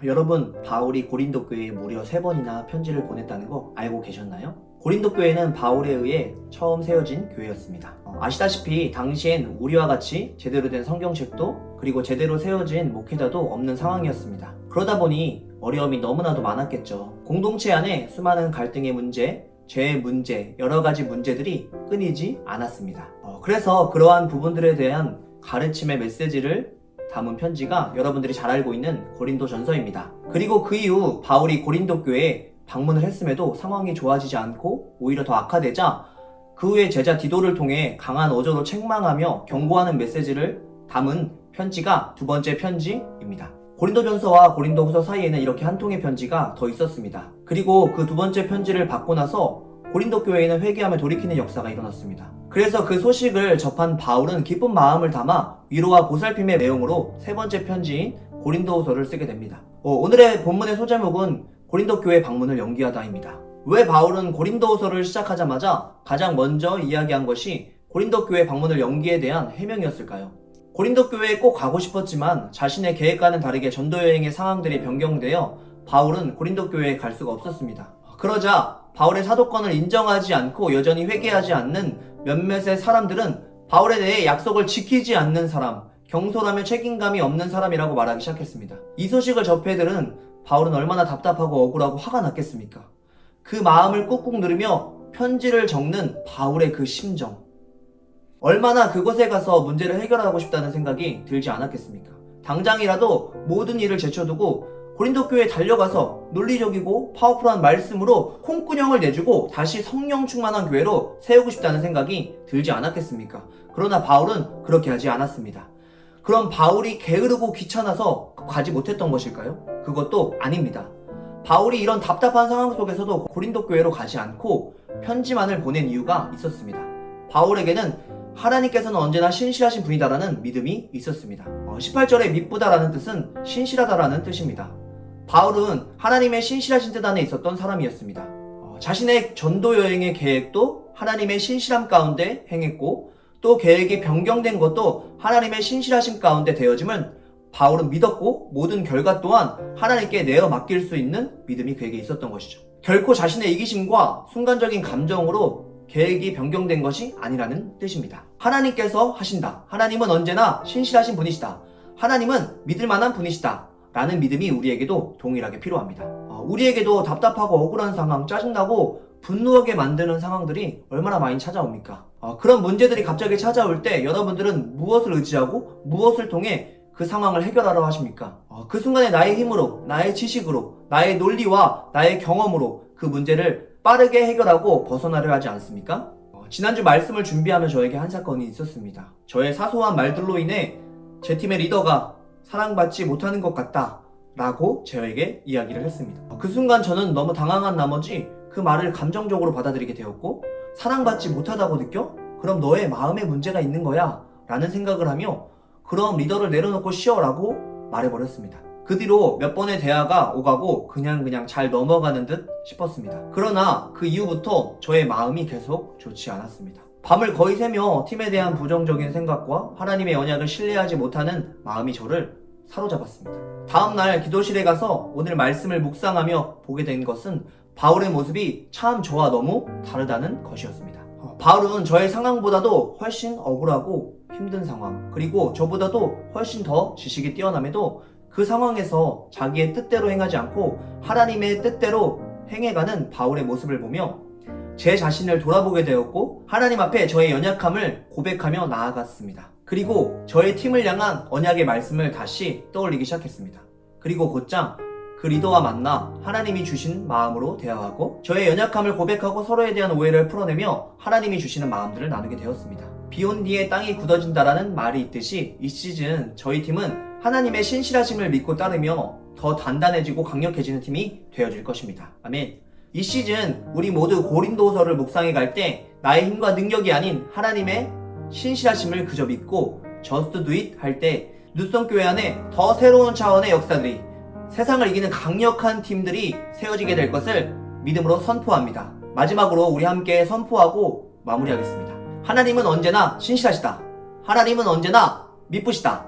여러분, 바울이 고린도 교회에 무려 3번이나 편지를 보냈다는 거 알고 계셨나요? 고린도 교회는 바울에 의해 처음 세워진 교회였습니다. 아시다시피 당시엔 우리와 같이 제대로 된 성경책도 그리고 제대로 세워진 목회자도 없는 상황이었습니다. 그러다 보니 어려움이 너무나도 많았겠죠. 공동체 안에 수많은 갈등의 문제, 죄의 문제, 여러 가지 문제들이 끊이지 않았습니다. 그래서 그러한 부분들에 대한 가르침의 메시지를 담은 편지가 여러분들이 잘 알고 있는 고린도전서입니다. 그리고 그 이후 바울이 고린도 교회에 방문을 했음에도 상황이 좋아지지 않고 오히려 더 악화되자 그 후에 제자 디도를 통해 강한 어조로 책망하며 경고하는 메시지를 담은 편지가 두 번째 편지입니다. 고린도전서와 고린도후서 사이에는 이렇게 한 통의 편지가 더 있었습니다. 그리고 그 두 번째 편지를 받고 나서 고린도 교회에는 회개하며 돌이키는 역사가 일어났습니다. 그래서 그 소식을 접한 바울은 기쁜 마음을 담아 위로와 보살핌의 내용으로 세 번째 편지인 고린도후서를 쓰게 됩니다. 오늘의 본문의 소제목은 고린도 교회 방문을 연기하다입니다. 왜 바울은 고린도후서를 시작하자마자 가장 먼저 이야기한 것이 고린도 교회 방문을 연기에 대한 해명이었을까요? 고린도 교회에 꼭 가고 싶었지만 자신의 계획과는 다르게 전도 여행의 상황들이 변경되어 바울은 고린도 교회에 갈 수가 없었습니다. 그러자 바울의 사도권을 인정하지 않고 여전히 회개하지 않는 몇몇의 사람들은 바울에 대해 약속을 지키지 않는 사람, 경솔하며 책임감이 없는 사람이라고 말하기 시작했습니다. 이 소식을 접해 들은 바울은 얼마나 답답하고 억울하고 화가 났겠습니까? 그 마음을 꾹꾹 누르며 편지를 적는 바울의 그 심정, 얼마나 그곳에 가서 문제를 해결하고 싶다는 생각이 들지 않았겠습니까? 당장이라도 모든 일을 제쳐두고 고린도 교회에 달려가서 논리적이고 파워풀한 말씀으로 콩구녕을 내주고 다시 성령 충만한 교회로 세우고 싶다는 생각이 들지 않았겠습니까? 그러나 바울은 그렇게 하지 않았습니다. 그럼 바울이 게으르고 귀찮아서 가지 못했던 것일까요? 그것도 아닙니다. 바울이 이런 답답한 상황 속에서도 고린도 교회로 가지 않고 편지만을 보낸 이유가 있었습니다. 바울에게는 하나님께서는 언제나 신실하신 분이다라는 믿음이 있었습니다. 18절에 미쁘다라는 뜻은 신실하다라는 뜻입니다. 바울은 하나님의 신실하신 뜻 안에 있었던 사람이었습니다. 자신의 전도 여행의 계획도 하나님의 신실함 가운데 행했고 또 계획이 변경된 것도 하나님의 신실하심 가운데 되어짐을 바울은 믿었고 모든 결과 또한 하나님께 내어 맡길 수 있는 믿음이 그에게 있었던 것이죠. 결코 자신의 이기심과 순간적인 감정으로 계획이 변경된 것이 아니라는 뜻입니다. 하나님께서 하신다. 하나님은 언제나 신실하신 분이시다. 하나님은 믿을 만한 분이시다. 라는 믿음이 우리에게도 동일하게 필요합니다. 우리에게도 답답하고 억울한 상황, 짜증나고 분노하게 만드는 상황들이 얼마나 많이 찾아옵니까? 그런 문제들이 갑자기 찾아올 때 여러분들은 무엇을 의지하고 무엇을 통해 그 상황을 해결하려 하십니까? 그 순간에 나의 힘으로, 나의 지식으로, 나의 논리와 나의 경험으로 그 문제를 빠르게 해결하고 벗어나려 하지 않습니까? 지난주 말씀을 준비하며 저에게 한 사건이 있었습니다. 저의 사소한 말들로 인해 제 팀의 리더가 사랑받지 못하는 것 같다 라고 저에게 이야기를 했습니다. 그 순간 저는 너무 당황한 나머지 그 말을 감정적으로 받아들이게 되었고, 사랑받지 못하다고 느껴? 그럼 너의 마음에 문제가 있는 거야 라는 생각을 하며 그럼 리더를 내려놓고 쉬어 라고 말해버렸습니다. 그 뒤로 몇 번의 대화가 오가고 그냥 잘 넘어가는 듯 싶었습니다. 그러나 그 이후부터 저의 마음이 계속 좋지 않았습니다. 밤을 거의 새며 팀에 대한 부정적인 생각과 하나님의 언약을 신뢰하지 못하는 마음이 저를 사로잡았습니다. 다음날 기도실에 가서 오늘 말씀을 묵상하며 보게 된 것은 바울의 모습이 참 저와 너무 다르다는 것이었습니다. 바울은 저의 상황보다도 훨씬 억울하고 힘든 상황, 그리고 저보다도 훨씬 더 지식이 뛰어남에도 그 상황에서 자기의 뜻대로 행하지 않고 하나님의 뜻대로 행해가는 바울의 모습을 보며 제 자신을 돌아보게 되었고 하나님 앞에 저의 연약함을 고백하며 나아갔습니다. 그리고 저의 팀을 향한 언약의 말씀을 다시 떠올리기 시작했습니다. 그리고 곧장 그 리더와 만나 하나님이 주신 마음으로 대화하고 저의 연약함을 고백하고 서로에 대한 오해를 풀어내며 하나님이 주시는 마음들을 나누게 되었습니다. 비온 뒤에 땅이 굳어진다라는 말이 있듯이 이 시즌 저희 팀은 하나님의 신실하심을 믿고 따르며 더 단단해지고 강력해지는 팀이 되어질 것입니다. 아멘. 이 시즌 우리 모두 고린도서를 묵상해 갈 때 나의 힘과 능력이 아닌 하나님의 신실하심을 그저 믿고 just do it 할 때 누성교회 안에 더 새로운 차원의 역사들이, 세상을 이기는 강력한 팀들이 세워지게 될 것을 믿음으로 선포합니다. 마지막으로 우리 함께 선포하고 마무리하겠습니다. 하나님은 언제나 신실하시다. 하나님은 언제나 미쁘시다.